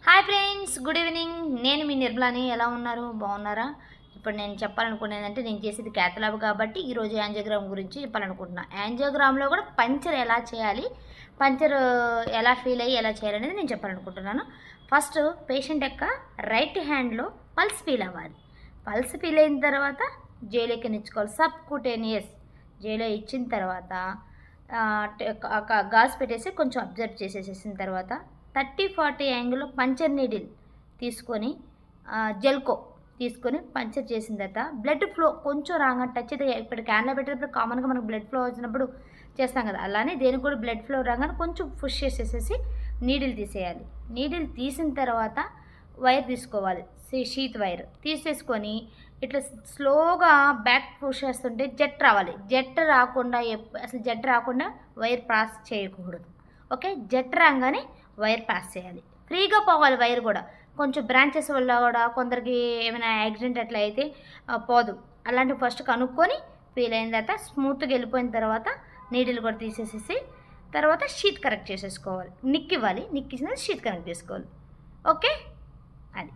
Hi friends, good evening. నేను మీ నిర్మలాని. ఎలా ఉన్నారు? బాగున్నారా? ఇప్పుడు నేను చెప్పాలనుకునేదంటే, నేను చేసేది క్యాథలాబ్ కాబట్టి ఈరోజు యాంజియోగ్రామ్ గురించి చెప్పాలనుకుంటున్నా. యాంజియోగ్రామ్లో కూడా పంచర్ ఎలా చేయాలి, పంచర్ ఎలా ఫీల్ అయ్యి ఎలా చేయాలనేది నేను చెప్పాలనుకుంటున్నాను. ఫస్ట్ పేషెంట్ యొక్క రైట్ హ్యాండ్లో పల్స్ ఫీల్ అవ్వాలి. పల్స్ ఫీల్ అయిన తర్వాత జైలు ఎక్కించుకోవాలి. సబ్కుటేనియస్ జైలు ఇచ్చిన తర్వాత గాజు పెట్టేసి కొంచెం అబ్జర్వ్ చేసేసేసిన తర్వాత 30-40 యాంగిల్లో పంచర్ నీడిల్ తీసుకొని జెల్కో తీసుకొని పంచర్ చేసిన తర్వాత బ్లడ్ ఫ్లో కొంచెం రాగా టచ్ అయితే, ఇప్పుడు క్యాన్లో పెట్టేటప్పుడు కామన్గా మనకు బ్లడ్ ఫ్లో వచ్చినప్పుడు చేస్తాం కదా, అలానే దేనికి కూడా బ్లడ్ ఫ్లో రాగానే కొంచెం పుష్ చేసేసేసి నీడిల్ తీసేయాలి. నీడిల్ తీసిన తర్వాత వైర్ తీసుకోవాలి, షీత్ వైర్ తీసేసుకొని ఇట్లా స్లోగా బ్యాక్ పుష్ చేస్తుంటే జెట్ రావాలి. జెట్ రాకుండా అసలు జెట్ రాకుండా వైర్ పాస్ చేయకూడదు. ఓకే, జెట్ రాగానే వైర్ పాస్ చేయాలి. ఫ్రీగా పోవాలి వైర్ కూడా. కొంచెం బ్రాంచెస్ వల్ల కూడా కొందరికి ఏమైనా యాక్సిడెంట్ అట్లా అయితే పోదు. అలాంటి ఫస్ట్ కనుక్కొని ఫీల్ అయిన తర్వాత స్మూత్గా వెళ్ళిపోయిన తర్వాత నీడిల్ కూడా తీసేసేసి తర్వాత షీట్ కరెక్ట్ చేసేసుకోవాలి. నిక్ ఇవ్వాలి, నిక్ ఇచ్చిన షీట్ కరెక్ట్ చేసుకోవాలి. ఓకే, అది.